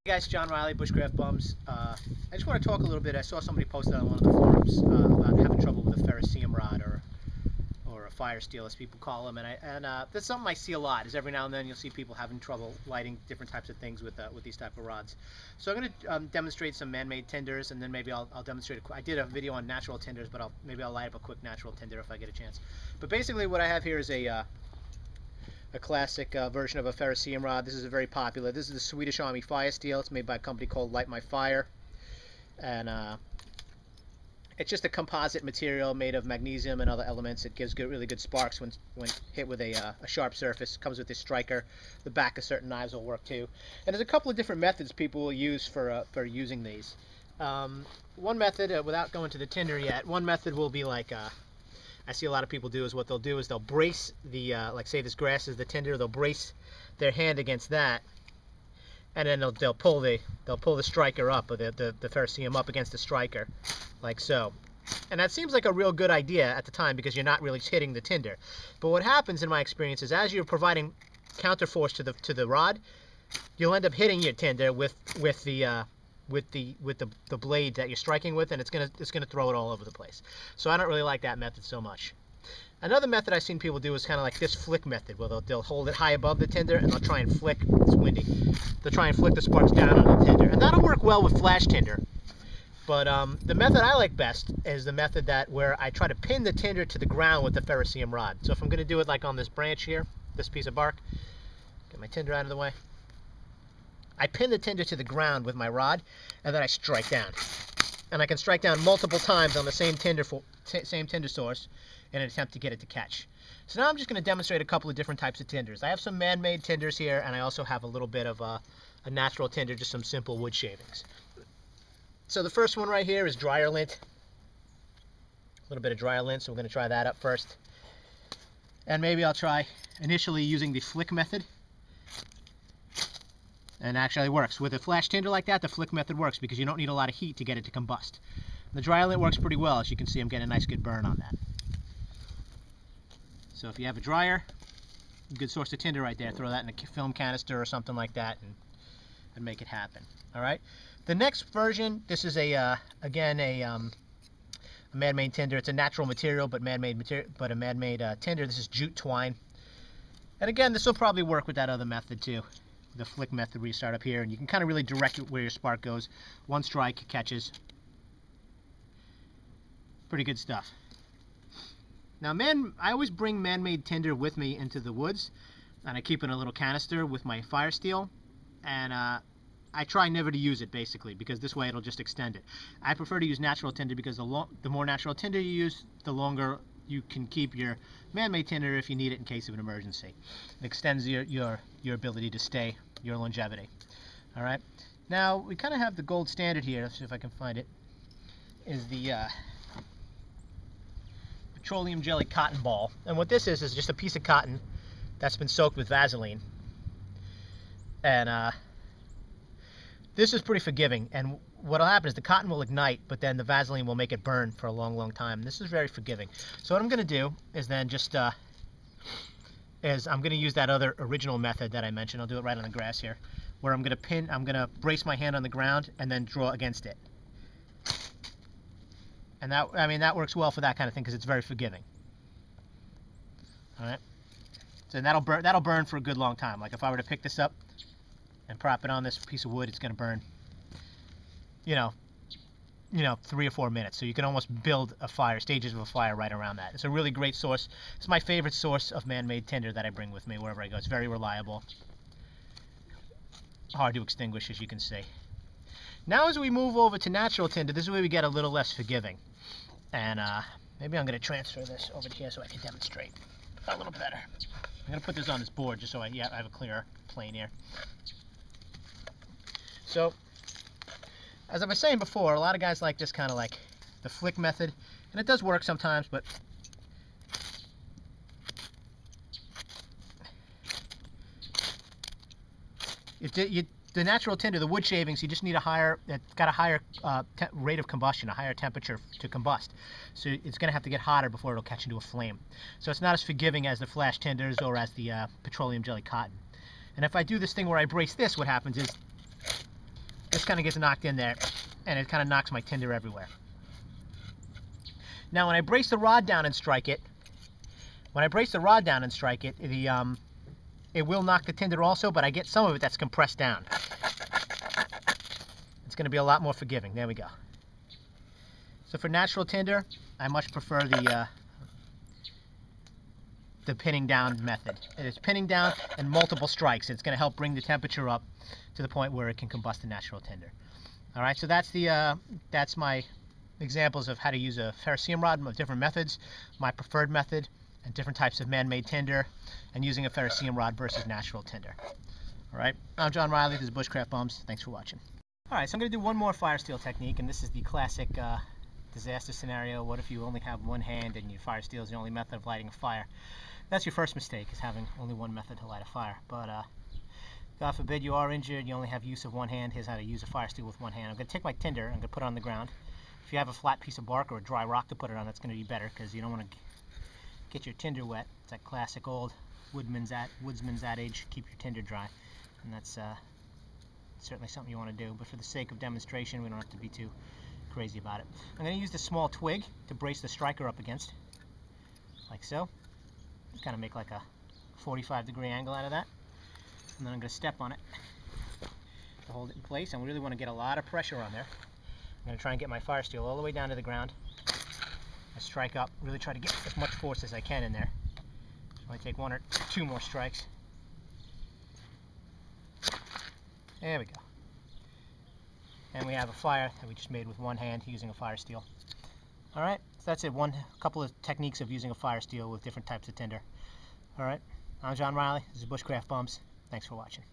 Hey guys, John Riley, Bushcraft Bums. I just want to talk a little bit. I saw somebody posted on one of the forums about having trouble with a ferrocerium rod or a fire steel, as people call them, and that's something I see a lot. Is every now and then you'll see people having trouble lighting different types of things with these type of rods. So I'm going to demonstrate some man-made tinders, and then maybe I'll demonstrate. I did a video on natural tinders, but maybe I'll light up a quick natural tinder if I get a chance. But basically, what I have here is a classic version of a ferrocerium rod. This is a very popular. This is the Swedish Army Fire Steel. It's made by a company called Light My Fire, and it's just a composite material made of magnesium and other elements. It gives really good sparks when hit with a sharp surface. It comes with this striker. The back of certain knives will work too. And there's a couple of different methods people will use for using these. One method, without going to the tinder yet, one method will be like I see a lot of people do is what they'll do is they'll brace the, like say this grass is the tinder, they'll brace their hand against that, and then they'll pull the striker up, or the ferrocerium up against the striker, like so. And that seems like a real good idea at the time because you're not really hitting the tinder. But what happens in my experience is as you're providing counterforce to the rod, you'll end up hitting your tinder with the blade that you're striking with, and it's gonna throw it all over the place. So I don't really like that method so much. Another method I've seen people do is kind of like this flick method, where they'll hold it high above the tinder and they'll try and flick. It's windy. They'll try and flick the sparks down on the tinder, and that'll work well with flash tinder. But the method I like best is the method where I try to pin the tinder to the ground with the ferrocerium rod. So if I'm going to do it like on this branch here, this piece of bark, get my tinder out of the way. I pin the tinder to the ground with my rod, and then I strike down. And I can strike down multiple times on the same tinder source in an attempt to get it to catch. So now I'm just going to demonstrate a couple of different types of tinders. I have some man-made tinders here, and I also have a little bit of a natural tinder, just some simple wood shavings. So the first one right here is dryer lint. A little bit of dryer lint, so we're going to try that up first. And maybe I'll try initially using the flick method. And actually it works. With a flash tinder like that, the flick method works because you don't need a lot of heat to get it to combust. The dryer lint works pretty well. As you can see, I'm getting a nice good burn on that. So if you have a dryer, good source of tinder right there. Throw that in a film canister or something like that and make it happen. All right. The next version, this is again a man-made tinder. It's a natural material, but man-made tinder. This is jute twine. And again, this will probably work with that other method too. The flick method where you start up here and you can kind of really direct it where your spark goes. One strike catches. Pretty good stuff. Now I always bring man-made tinder with me into the woods, and I keep it in a little canister with my fire steel, and I try never to use it basically because this way it'll just extend it. I prefer to use natural tinder because the more natural tinder you use, the longer you can keep your man-made tinder if you need it in case of an emergency. It extends your ability to stay, your longevity. All right. Now we kind of have the gold standard here. Let's see if I can find it. Is the petroleum jelly cotton ball, and what this is just a piece of cotton that's been soaked with Vaseline, and this is pretty forgiving. And what'll happen is the cotton will ignite, but then the Vaseline will make it burn for a long time. This is very forgiving. So what I'm going to do is then just I'm going to use that other original method that I mentioned. I'll do it right on the grass here, where I'm going to brace my hand on the ground and then draw against it. And that works well for that kind of thing because it's very forgiving. All right. So that'll burn for a good long time. Like if I were to pick this up and prop it on this piece of wood, it's going to burn, you know, 3 or 4 minutes. So you can almost build a fire, stages of a fire right around that. It's a really great source. It's my favorite source of man-made tinder that I bring with me wherever I go. It's very reliable. Hard to extinguish, as you can see. Now as we move over to natural tinder, this is where we get a little less forgiving. And maybe I'm going to transfer this over here so I can demonstrate a little better. I'm going to put this on this board just so I have a clearer plane here. So, as I was saying before, a lot of guys like this kind of like the flick method, and it does work sometimes, but the natural tinder, the wood shavings, you just need it's got a higher rate of combustion, a higher temperature to combust. So it's going to have to get hotter before it'll catch into a flame. So it's not as forgiving as the flash tinders or as the petroleum jelly cotton. And if I do this thing where I brace this, what happens is kind of gets knocked in there, and it kind of knocks my tinder everywhere. Now when I brace the rod down and strike it, it will knock the tinder also, but I get some of it that's compressed down. It's going to be a lot more forgiving. There we go. So for natural tinder, I much prefer the pinning down method. It's pinning down and multiple strikes. It's going to help bring the temperature up to the point where it can combust the natural tinder. All right, so that's my examples of how to use a ferrocerium rod with different methods, my preferred method, and different types of man-made tinder, and using a ferrocerium rod versus natural tinder. All right, I'm John Riley. This is Bushcraft Bums. Thanks for watching. All right, so I'm going to do one more fire steel technique, and this is the classic disaster scenario. What if you only have one hand and your fire steel is the only method of lighting a fire? That's your first mistake, is having only one method to light a fire. But God forbid you are injured, you only have use of one hand. Here's how to use a fire steel with one hand. I'm going to take my tinder, I'm going to put it on the ground. If you have a flat piece of bark or a dry rock to put it on, that's going to be better, because you don't want to get your tinder wet. It's that classic old woodsman's adage, keep your tinder dry. And that's certainly something you want to do. But for the sake of demonstration, we don't have to be too crazy about it. I'm going to use this small twig to brace the striker up against, like so. Kind of make like a 45-degree angle out of that. And then I'm going to step on it to hold it in place. And we really want to get a lot of pressure on there. I'm going to try and get my fire steel all the way down to the ground. I strike up, really try to get as much force as I can in there. So I take one or two more strikes. There we go. And we have a fire that we just made with one hand using a fire steel. Alright, so that's it. A couple of techniques of using a fire steel with different types of tinder. Alright, I'm John Riley. This is Bushcraft Bums. Thanks for watching.